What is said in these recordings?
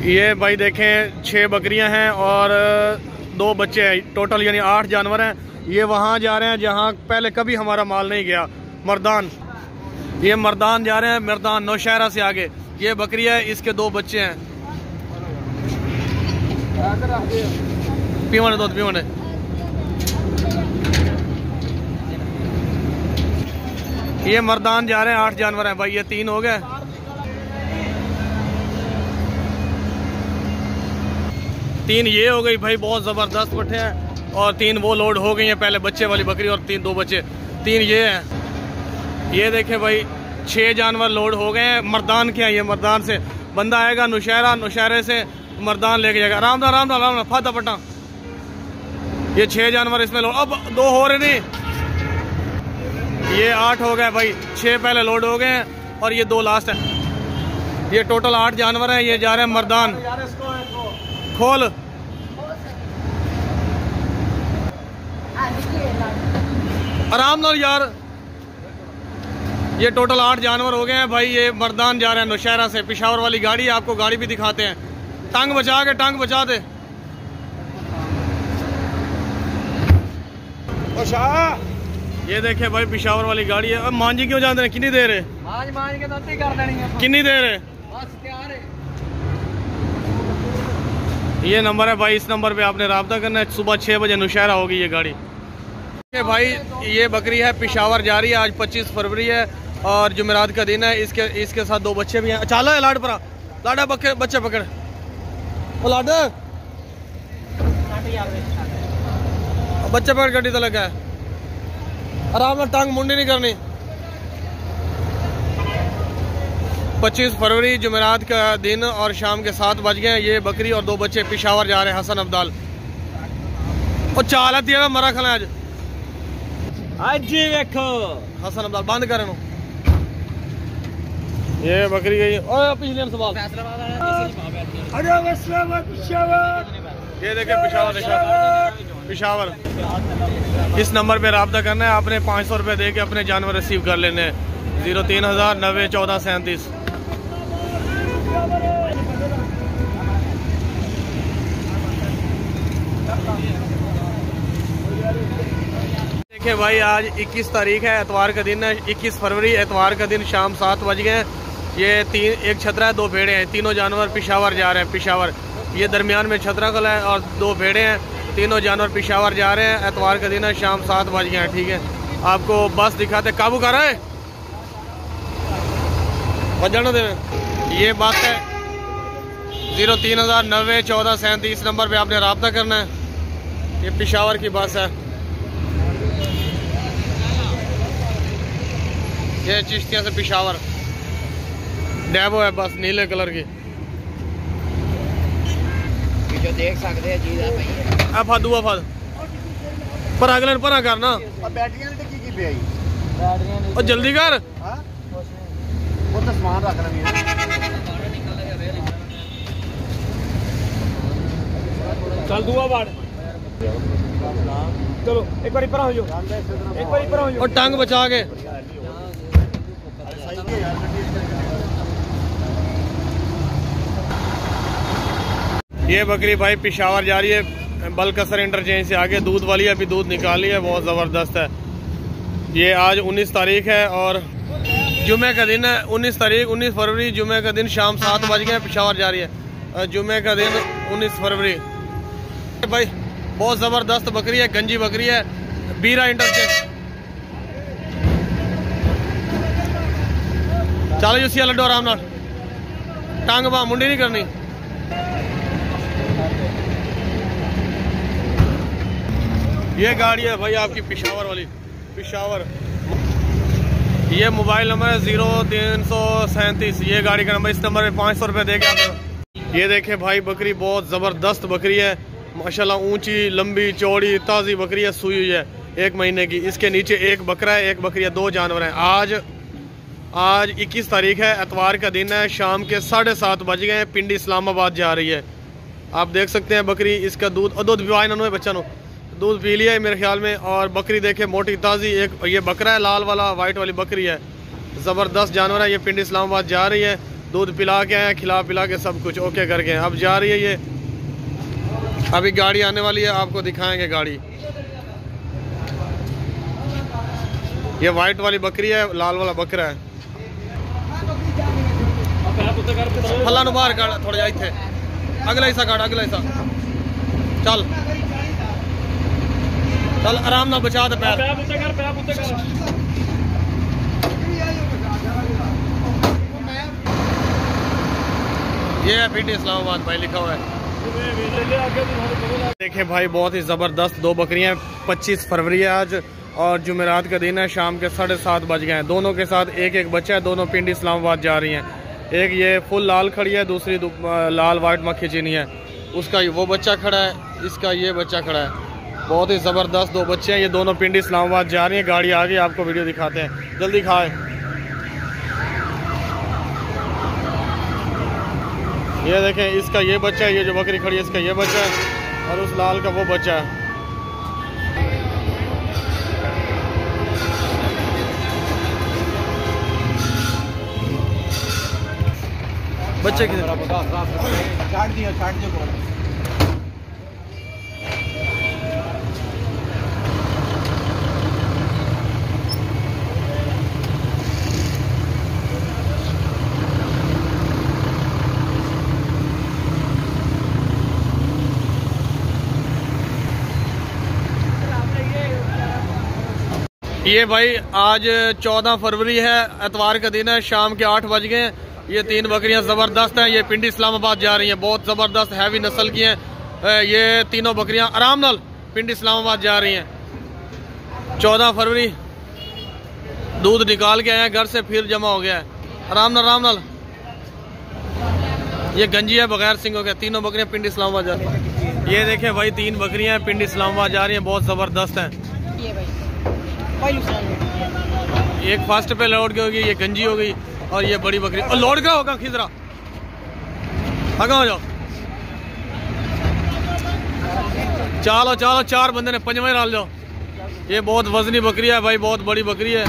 ये भाई देखें 6 बकरियां हैं और 2 बच्चे हैं, टोटल यानी 8 जानवर हैं। ये वहाँ जा रहे हैं जहाँ पहले कभी हमारा माल नहीं गया, मर्दान। ये मर्दान जा रहे हैं, मर्दान नौशहरा से आगे। ये बकरी है, इसके 2 बच्चे हैं। पीवन दूध पीवन। ये मर्दान जा रहे हैं, 8 जानवर हैं भाई। ये 3 हो गए। तीन ये हो गई भाई, बहुत ज़बरदस्त पट्टे हैं। और 3 वो लोड हो गई हैं, पहले बच्चे वाली बकरी और 2 बच्चे। 3 ये हैं। ये देखें भाई 6 जानवर लोड हो गए हैं। मर्दान के हैं ये, मर्दान से बंदा आएगा नौशहरा, नौशहरे से मर्दान लेके जाएगा। आराम आराम फाता पट्टा। ये 6 जानवर इसमें लोड, अब 2 हो रहे नहीं। ये 8 हो गए भाई, 6 पहले लोड हो गए हैं और ये 2 लास्ट हैं। ये टोटल 8 जानवर हैं। ये जा रहे हैं मर्दान। खोल आराम नाल यार। ये टोटल 8 जानवर हो गए हैं भाई। ये मर्दान जा रहे हैं नौशहरा से। पेशावर वाली गाड़ी है, आपको गाड़ी भी दिखाते हैं। टांग बचा के, टांग बचा दे। ये देखे भाई पेशावर वाली गाड़ी है। अब मांझी क्यों जाते हैं? कितनी देर है? कितनी देर है? ये नंबर है भाई, इस नंबर पे आपने राब्ता करना है। सुबह 6 बजे नौशहरा होगी ये गाड़ी। भाई ये बकरी है, पेशावर जा रही है। आज 25 फरवरी है और जुमेरात का दिन है। इसके साथ 2 बच्चे भी हैं। चाला है लाड पर, लाडा बच्चे पकड़ लाडा, बच्चे पकड़, गड्डी तो लगा है। आराम में, टांग मुंडी नहीं करनी। 25 फरवरी जुमेरात का दिन और शाम के 7 बज गए। ये बकरी और 2 बच्चे पेशावर जा रहे हैं। हसन अब्दाल और चाल है मरा खला आज देखो। हसन अब्दाल बंद कर। ये बकरी गई पिछले सवाल। ये देखे पेशावर। इस नंबर पे राब्ता करना है आपने। 500 रुपये दे के अपने जानवर रिसीव कर लेने हैं। 03,000 90 14 37। देखिए भाई आज 21 तारीख है, एतवार का दिन है। 21 फरवरी एतवार का दिन, शाम 7 बज गए। ये 1 छतरा है, 2 भेड़े हैं। तीनों जानवर पेशावर जा रहे हैं। पेशावर ये दरमियान में छतरा कला है और 2 भेड़े हैं। तीनों जानवर पेशावर जा रहे हैं। एतवार का दिन है, शाम 7 बज गए हैं। ठीक है, आपको बस दिखाते। काबू कर रहा है बजाना दे। ये बात है 03,000 90 14 37 नंबर पे आपने राब्ता करना है। ये पेशावर की बस है। ये चिश्तिया से पेशावर डैबो है बस, नीले कलर की। जो देख सकते हैं चीज है फादू फाद पर अगले पर करना और जल्दी कर। वो तो सामान रख रहा चल दुआ बाड़। चलो एक बार पर हो जाओ, एक बार पर हो जाओ और टांग बचा के। ये बकरी भाई पेशावर जा रही है, बलकसर इंटरचेंज से आगे। दूध वाली अभी दूध निकाली है, बहुत ज़बरदस्त है। ये आज 19 तारीख है और जुमे का दिन है। 19 फरवरी जुमे का दिन, शाम 7 बज गए। पेशावर जा रही है। जुमे का दिन 19 फरवरी भाई। बहुत ज़बरदस्त बकरी है, गंजी बकरी है। बीरा इंटरचेंज चलो यूसिया लड्डू आराम नाल। टांग बा मुंडी नहीं करनी। ये गाड़ी है भाई आपकी पेशावर वाली, पेशावर। ये मोबाइल नंबर है 0337। ये गाड़ी का नंबर, इस नंबर पे 500 रुपये देके आप। ये देखें भाई बकरी बहुत ज़बरदस्त बकरी है माशाल्लाह। ऊंची लंबी चौड़ी ताज़ी बकरी है, सुई हुई है 1 महीने की। इसके नीचे 1 बकरा है, 1 बकरी है, 2 जानवर हैं। आज 21 तारीख है, एतवार का दिन है। शाम के 7:30 बज गए। पिंडी इस्लामाबाद जा रही है। आप देख सकते हैं बकरी। इसका दूध पिवाए इन्होंने बच्चा नो दूध पी लिया है मेरे ख्याल में। और बकरी देखे मोटी ताज़ी। एक ये बकरा है लाल वाला, वाइट वाली बकरी है। ज़बरदस्त जानवर है। ये पिंडी इस्लामाबाद जा रही है दूध पिला के आए, खिला पिला के सब कुछ ओके करके। अब जा रही है ये, अभी गाड़ी आने वाली है, आपको दिखाएंगे गाड़ी। ये वाइट वाली बकरी है, लाल वाला बकरा है। फला नु बाहर काट थोड़ा जाए थे, अगला हिस्सा काट, अगला हिस्सा। चल चल आराम ना, बचा दे पैर। ये है पीटी इस्लामाबाद भाई लिखा हुआ है। देखें भाई बहुत ही ज़बरदस्त दो बकरियां। 25 फरवरी है आज और जुमेरात का दिन है। शाम के 7:30 बज गए हैं। दोनों के साथ एक एक बच्चा है। दोनों पिंडी इस्लामाबाद जा रही हैं। एक ये फुल लाल खड़ी है, दूसरी लाल वाइट मक्खी चीनी है। उसका वो बच्चा खड़ा है, इसका ये बच्चा खड़ा है। बहुत ही ज़बरदस्त दो बच्चे हैं। ये दोनों पिंडी इस्लामाबाद जा रही हैं। गाड़ी आ गई, आपको वीडियो दिखाते हैं, जल्दी खाए। ये देखें, इसका ये बच्चा है, ये जो बकरी खड़ी है इसका ये बच्चा है और उस लाल का वो बच्चा है। बच्चे किधर? काट दिया ये भाई आज 14 फरवरी है, एतवार का दिन है। शाम के 8 बज गए। ये 3 बकरियां ज़बरदस्त हैं। ये पिंडी इस्लामाबाद जा रही हैं। बहुत ज़बरदस्त हैवी नस्ल की हैं। ये तीनों बकरियां आराम नाल पिंडी इस्लामाबाद जा रही हैं। 14 फरवरी दूध निकाल के आए हैं घर से, फिर जमा हो गया है। आराम नाल। ये गंजी है बगैर सिंगों के। तीनों बकरियां पिंडी इस्लामाबाद जा रही हैं। ये देखें भाई 3 बकरियां हैं, पिंडी इस्लामाबाद जा रही हैं। बहुत ज़बरदस्त हैं। एक फास्ट पे लोड की होगी, ये गंजी हो गई और ये बड़ी बकरी। और लोड का होगा खिजरा, आगे हो जाओ। चलो 4 बंदे ने 5 में डाल जाओ। ये बहुत वजनी बकरी है भाई, बहुत बड़ी बकरी है।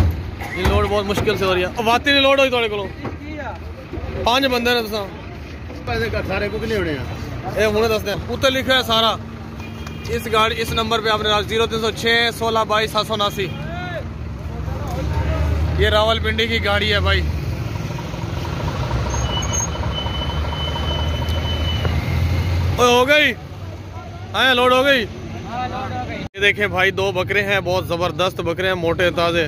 ये लोड बहुत मुश्किल से हो रही है। वाती नहीं लोड हुई थोड़े को 5 बंदे ने सारे को नहीं होने हुने दसते उत्तर लिखा है सारा। इस गाड़ी इस नंबर पे आपने 0306 16 22 779। ये रावलपिंडी की गाड़ी है भाई। हो गई, हाँ लोड हो गई। ये देखें भाई 2 बकरे हैं, बहुत ज़बरदस्त बकरे हैं, मोटे ताज़े,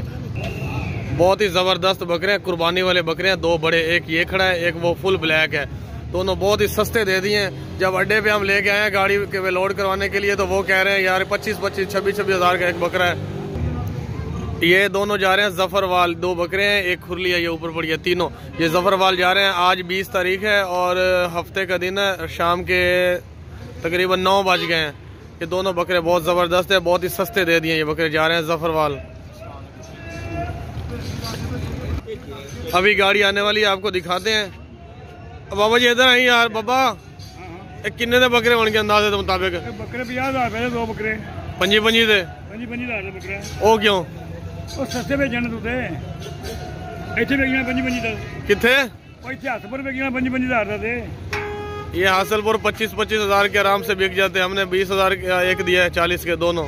बहुत ही ज़बरदस्त बकरे हैं। कुर्बानी वाले बकरे हैं। 2 बड़े, एक ये खड़ा है, एक वो फुल ब्लैक है। दोनों बहुत ही सस्ते दे दिए हैं। जब अड्डे पे हम लेके आए हैं गाड़ी के लोड करवाने के लिए, तो वो कह रहे हैं यार 25-25 26-26 हज़ार का एक बकरा है। ये दोनों जा रहे हैं जफरवाल। 2 बकरे हैं, एक खुरली है, ये ऊपर पड़ी है। तीनों ये जफरवाल जा रहे हैं। आज 20 तारीख है और हफ्ते का दिन है। शाम के तकरीबन 9 बज गए हैं। ये दोनों बकरे बहुत ज़बरदस्त है, बहुत ही सस्ते दे दिए। ये बकरे जा रहे हैं जफरवाल। अभी गाड़ी आने वाली है, आपको दिखाते हैं। बाबा जी इधर आई यार। बाबा किन्ने दे बकरे बन के अंदाजे के मुताबिक? बकरे 50,000 2 बकरे 25 दे। 25,000 बकरे। ओ क्यों? ਉਹ ਸਸਤੇ ਵੇਚਣ ਤੂੰ ਤੇ ਇੱਥੇ ਵੇਚਣਾ 25 ਦਾ। किथे? ਉਹ ਇੱਥੇ ਹਸਪੁਰ ਵੇਚਣਾ 25,000 ਦਾ ਤੇ। ये हासिलपुर 25-25 हज़ार के आराम से बिक जाते हैं। हमने 20 हज़ार एक दिया है, 40 के दोनों।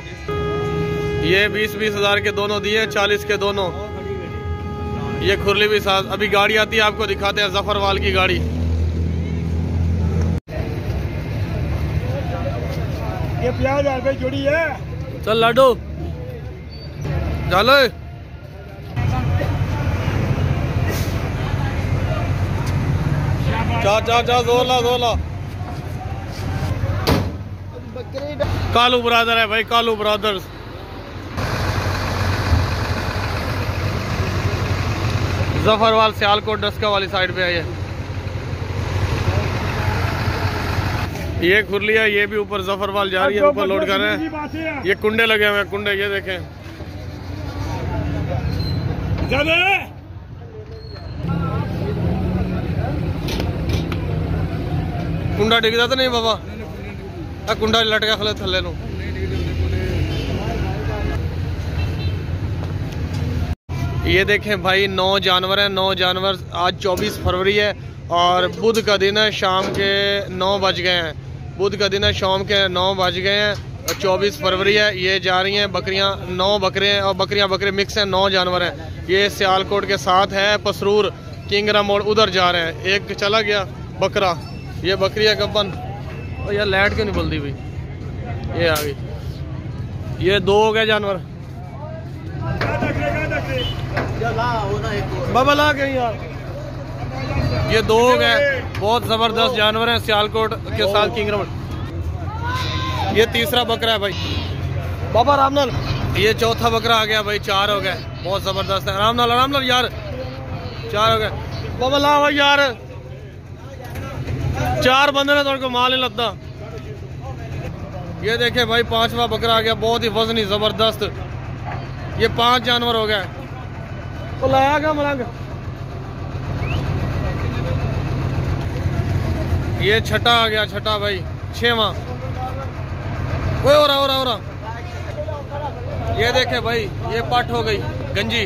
ये 20-20 हज़ार के दोनों दिए, 40 के दोनों। ये खुरली भी साथ। अभी गाड़ी आती है, आपको दिखाते हैं जफरवाल की गाड़ी। ये 50,000 रुपए जोड़ी है। चल लाडो चलो। चा जोर ला। कालू ब्रदर है भाई, कालू ब्रदर्स। जफरवाल सियालकोट डस्का वाली साइड पे है ये। ये खुरली है, ये भी ऊपर जफरवाल जा रही है, ऊपर लोड कर रहे हैं। ये कुंडे लगे हुए हैं, कुंडे ये देखें। कुंडा डिगदा तो नहीं बाबा? कुंडा लटका खले थले नु। ये देखें भाई 9 जानवर हैं। 9 जानवर। आज 24 फरवरी है और बुध का दिन है, शाम के 9 बज गए हैं। बुध का दिन है, शाम के 9 बज गए हैं। 24 फरवरी है। ये जा रही हैं बकरियां, 9 बकरे हैं और बकरियां बकरे मिक्स हैं, 9 जानवर हैं। ये सियालकोट के साथ है पसरूर किंगरा मोड़, उधर जा रहे हैं। एक चला गया बकरा, ये बकरी है गब्बन। और यार लाइट क्यों नहीं बोलती भाई, ये आ गई। ये 2 हो गए जानवर। बाबा ला के यार, ये 2 हो गए। बहुत जबरदस्त जानवर हैं सियालकोट के साथ किंगरा मोड़। ये तीसरा बकरा है भाई बाबा रामलाल। ये चौथा बकरा आ गया भाई, 4 हो गए। बहुत जबरदस्त है। रामलाल रामलाल यार, 4 हो गए। बाबा ला भाई यार, 4 बंदे ने तो माल नहीं लगता। ये देखे भाई 5वां बकरा आ गया, बहुत ही वजनी जबरदस्त। ये 5 जानवर हो गए। तो लाया क्या मलंग। ये छठा आ गया, छठा भाई, 6वां। हो रहा। ये देखे भाई, ये पट हो गई गंजी।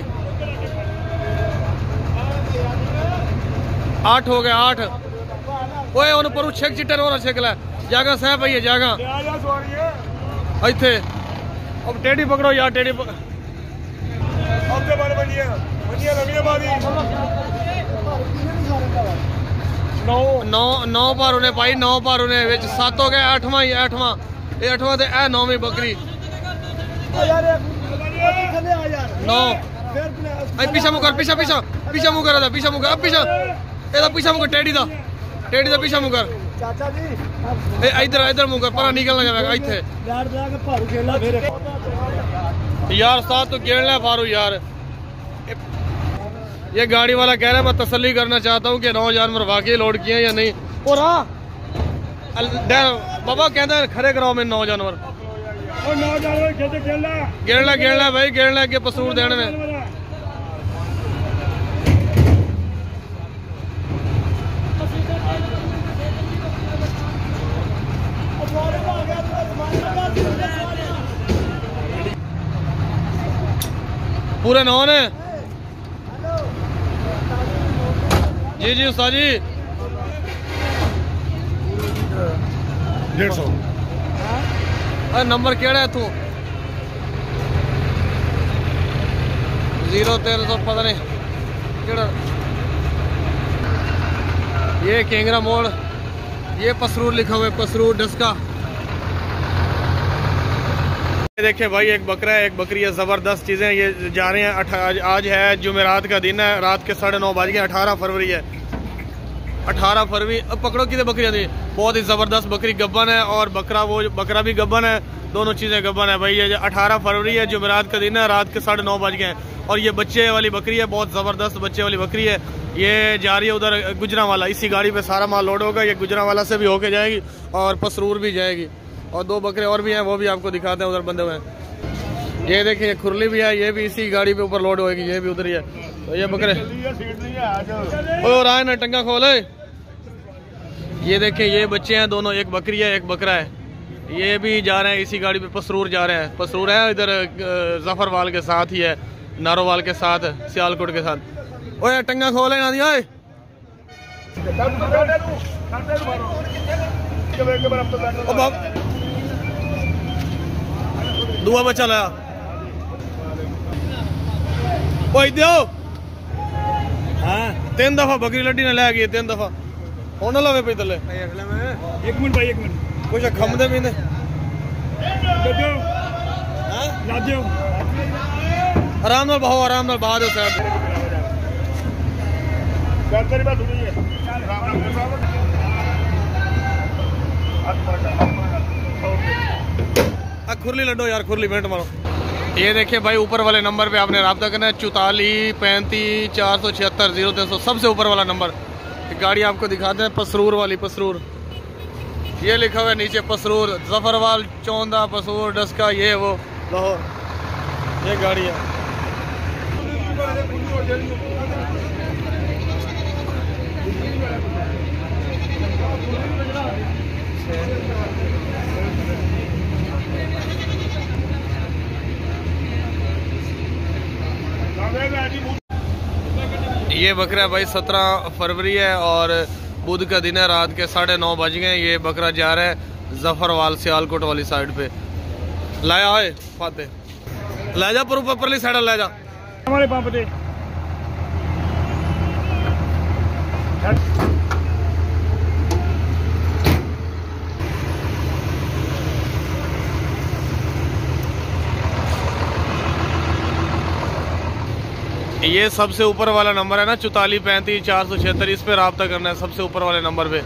8 हो गए, 8। ओए उन पर छेक चिट्टर हो रहा छेकला जागा साहब भाई, जागा इथे। अब टेढ़ी पकड़ो यार, टेढ़ी नौ पर उन्हें पाई, 9 पर उन्हें 7 हो गए। 8वां ही, 8वां ये 8वां ते 9वीं बकरी। 9 पीछा मुकर, पीछा मुकर, अब पीछा मुकर टेढ़ी दा पीछा मुकर। इधर मुकर पर निकलना जाएगा इथे यार। साथ तो गेड़ना फारू यार। ये गाड़ी वाला कह रहा है मैं तसल्ली करना चाहता हूँ कि 9 जानवर वाकई लोड किए हैं या नहीं। और बाबा कहते हैं खड़े कराओ में 9 जानवर। गेड़ना भाई, गेड़ना के पसूर देने में। पूरे 9 ने। जी उस्ताद जी। 150। अरे नंबर केड़ा है तू? 01300 पता नहीं केड़ा। ये किंगरा मोड़, ये पसरूर लिखा हुआ है, पसरूर डस्का। देखिए भाई एक बकरा है, एक बकरी है, जबरदस्त चीजें। ये जा रहे हैं। आज है जुमेरात का दिन है, रात के 9:30 बज गए। 18 फरवरी है। 18 फरवरी। अब पकड़ो कितने बकरियां थी। बहुत ही जबरदस्त बकरी गब्बन है और बकरा भी गब्बन है। दोनों चीजें गब्बन है भाई। ये 18 फरवरी है, जुमेरात का दिन है, रात के 9:30 बज गए। और ये बच्चे वाली बकरी है, बहुत जबरदस्त बच्चे वाली बकरी है। ये जा रही है उधर गुजरांवाला। इसी गाड़ी पे सारा माल लोड होगा। ये गुजरांवाला से भी होके जाएगी और पसरूर भी जाएगी। और 2 बकरे और भी हैं, वो भी आपको दिखाते हैं, उधर बंदे हुए हैं। ये देखिए खुरली भी है, ये भी इसी गाड़ी पे ऊपर लोड होगी। ये भी उधर ही है। तो ये बकरे और आए ना, टंगा खोले। ये देखिए ये बच्चे हैं दोनों, एक बकरी है एक बकरा है। ये भी जा रहे हैं इसी गाड़ी पे, पसरूर जा रहे हैं। पसरूर है इधर जफरवाल के साथ ही है, नारोवाल के साथ, सियालकोट के साथ। ओए टंगा खोले ना दिया। दुआ बच्चा लाया। ओए दो। हाँ 3 दफा बकरी लड्डी ने लै गई, 3 दफा होने लगे पे तले। 1 मिनट भाई, 1 मिनट कुछ खमदे भी ने आराम नाल बहो, आराम नाल बहा दो साहब। खुरली लड्डो यार, खुरली मिनट मारो। ये देखिए भाई ऊपर वाले नंबर पे आपने रब्ता करना है, 44 35 476 0300, सबसे ऊपर वाला नंबर। गाड़ी आपको दिखाते हैं, पसरूर वाली, पसरूर ये लिखा हुआ है नीचे, पसरूर जफरवाल चौंदा पसरूर डस्का, ये वो लाहौर, ये गाड़ी है। ये बकरा भाई 17 फरवरी है और बुध का दिन है, रात के 9:30 बज गए। ये बकरा जा रहा है जफरवाल सियालकोट वाली साइड पे। लाया है फाते ले जा पर ऊपरली साइड ले जा हमारे पंप पे। ये सबसे ऊपर वाला नंबर है ना 44 35 476, इस पे रब्ता करना है सबसे ऊपर वाले नंबर पे।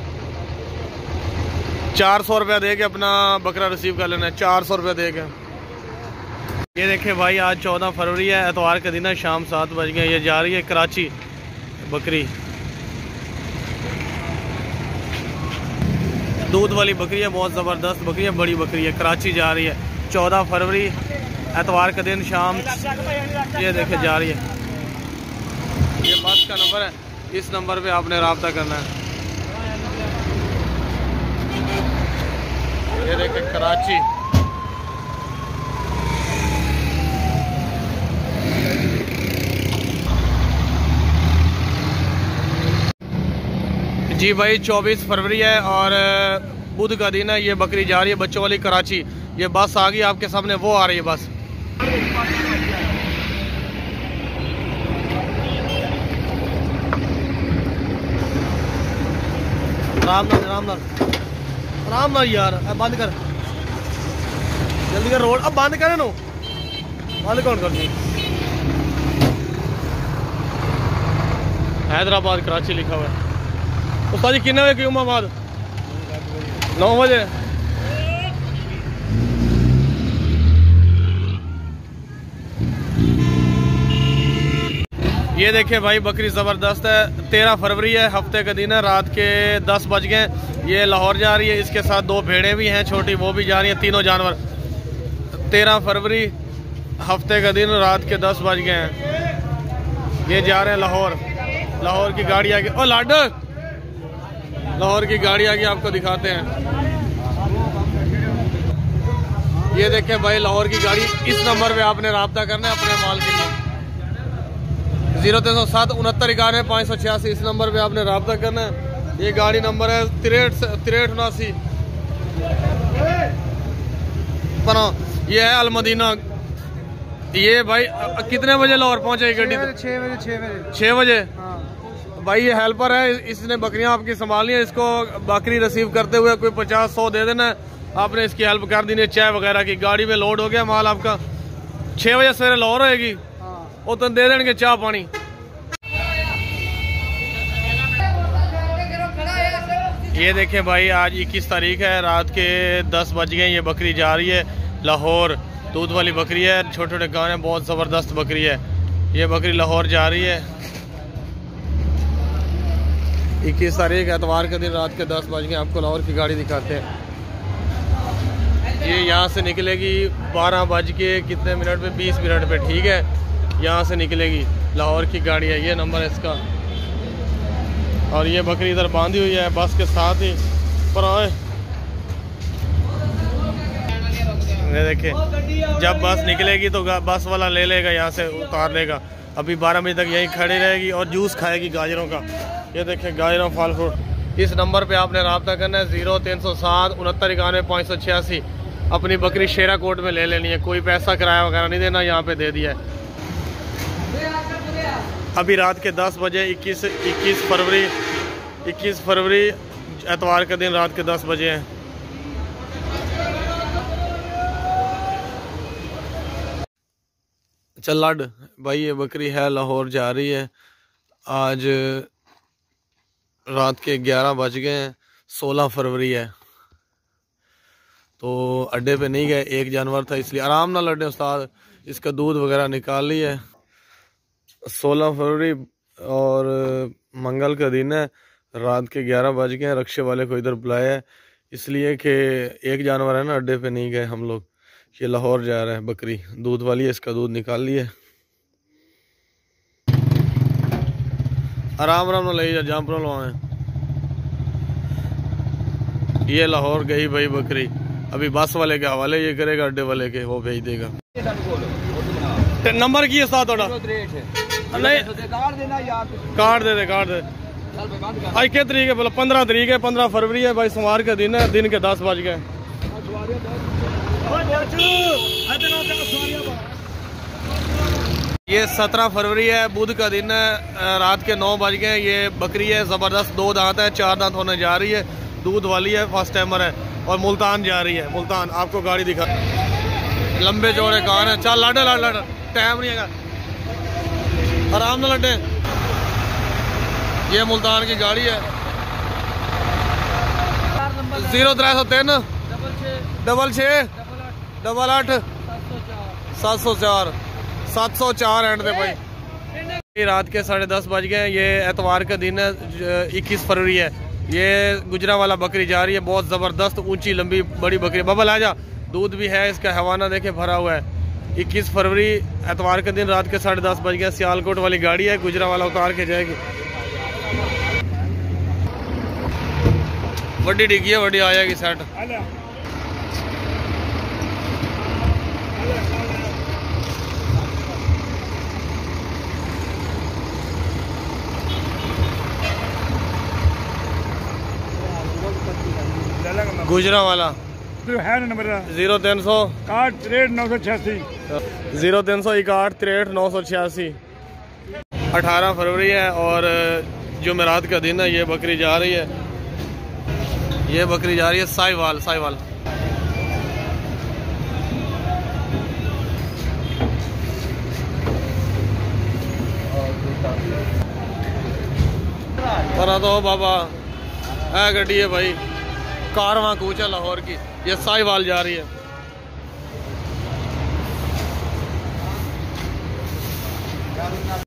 400 रुपया दे के अपना बकरा रिसीव कर लेना है, 400 रुपया दे के। ये देखे भाई आज 14 फरवरी है, एतवार का दिन है, शाम 7 बज गए। ये जा रही है कराची बकरी, दूध वाली बकरी है, बहुत ज़बरदस्त बकरी है, बड़ी बकरी है, कराची जा रही है 14 फरवरी एतवार का दिन शाम। ये देखे जा रही है, ये बस का नंबर है, इस नंबर पे आपने रब्ता करना है। ये देखे कराची, जी भाई 24 फरवरी है और बुध का दिन है। ये बकरी जा रही है बच्चों वाली कराची। ये बस आ गई आपके सामने, वो आ रही है बस। आराम यार, अब बंद कर जल्दी कर रोड, अब बंद करे नो, बंद कौन कर दी। हैदराबाद कराची लिखा हुआ है। उस्ताद जी कितने बजे क्यों बाद 9 बजे। ये देखिए भाई बकरी ज़बरदस्त है, 13 फरवरी है, हफ्ते का दिन है, रात के 10 बज गए। ये लाहौर जा रही है, इसके साथ 2 भेड़ें भी हैं छोटी, वो भी जा रही हैं, तीनों जानवर। 13 फरवरी हफ्ते का दिन, रात के 10 बज गए हैं। ये जा रहे हैं लाहौर। लाहौर की गाड़ी आगे, ओ लाड, लाहौर की गाड़ी आगे आपको दिखाते हैं। ये देखें भाई लाहौर की गाड़ी, इस नंबर पे आपने रब्ता करना है अपने माल के लिए। 0307 69 91 586, इस नंबर पे आपने रब्ता करना है। ये गाड़ी नंबर है 6379। ये है अलमदीना। ये भाई कितने बजे लाहौर पहुंचेगी गाड़ी? 6 बजे। भाई ये हेल्पर है, इसने बकरियां आपकी संभालनी है। इसको बकरी रिसीव करते हुए कोई 50-100 दे देना है, आपने इसकी हेल्प कर दी है चाय वगैरह की। गाड़ी में लोड हो गया माल आपका, 6 बजे सवेरे लाहौर होएगी, वो तो दे देंगे चाय पानी। ये देखें भाई आज 21 तारीख है, रात के 10 बज गए। ये बकरी जा रही है लाहौर, दूध वाली बकरी है, छोटे छोटे गाने, बहुत ज़बरदस्त बकरी है। ये बकरी लाहौर जा रही है 21 तारीख एतवार के दिन, रात के 10 बज गए। आपको लाहौर की गाड़ी दिखाते हैं। ये यहाँ से निकलेगी 12 बज के कितने मिनट पे, 20 मिनट पे, ठीक है, यहाँ से निकलेगी। लाहौर की गाड़ी है, ये नंबर है इसका। और ये बकरी इधर बांधी हुई है बस के साथ ही पर आए। देखे जब बस निकलेगी तो बस वाला ले लेगा, यहाँ से उतार लेगा। अभी 12 बजे तक यहीं खड़ी रहेगी और जूस खाएगी गाजरों का। ये देखें गाजरों फल फ्रूट। इस नंबर पे आपने रब्ता करना है 0307 69 91 586। अपनी बकरी शेरा कोट में ले लेनी है, कोई पैसा किराया वगैरह नहीं देना, यहाँ पे दे दिया है। अभी रात के 10 बजे 21 फरवरी एतवार का दिन, रात के 10 बजे हैं। चल लाड भाई, ये बकरी है लाहौर जा रही है। आज रात के 11 बज गए हैं, 16 फरवरी है। तो अड्डे पे नहीं गए, एक जानवर था इसलिए आराम ना लड़े उस्ताद। इसका दूध वगैरह निकाल लिया है। 16 फरवरी और मंगल का दिन है, रात के 11 बज गए। रक्शे वाले को इधर बुलाया है इसलिए कि एक जानवर है ना, अड्डे पे नहीं गए हम लोग। ये लाहौर जा रहा है, बकरी दूध वाली है, इसका दूध निकाल लिया। आराम आराम ले जा, जाम पर लवाए। ये लाहौर गई भाई बकरी, अभी बस वाले के हवाले ये करेगा, अड्डे वाले के वो भेज देगा। नंबर की है साथ नहीं कार्ड दे दे आज क्या तरीक है बोला 15 तरीक है 15 फरवरी है भाई सोमवार का दिन है दिन के 10 बज गए। ये 17 फरवरी है बुध का दिन है रात के 9 बज गए। ये बकरी है ज़बरदस्त 2 दांत है 4 दांत होने जा रही है दूध वाली है फर्स्ट टाइमर है और मुल्तान जा रही है। मुल्तान आपको गाड़ी दिखा लंबे चौड़े कान है। चल लाडे लाड लाड टाइम नहीं है आराम न लड्डे। ये मुल्तान की गाड़ी है 0303 66 88 704 एंड दे भाई। रात के 10:30 बज गए। ये एतवार का दिन है 21 फरवरी है। ये गुजरावाला बकरी जा रही है बहुत ज़बरदस्त ऊंची लंबी बड़ी बकरी। बबल आ जा दूध भी है इसका हवाना देखे भरा हुआ है। 21 फरवरी एतवार के दिन रात के 10:30 बज गए। सियालकोट वाली गाड़ी है गुजरावाला उतार के जाएगी। वड्डी डिग्गी है वड्डी आएगी सेट। गुजरावाला है नंबर 0300 63 986 986। 18 फरवरी है और जुमेरात का दिन है। ये बकरी जा रही है साहिवाल साहिवाल। पर तो बाबा है गड्डी है भाई कारवां कूचा लाहौर की। ये साहिवाल जा रही है।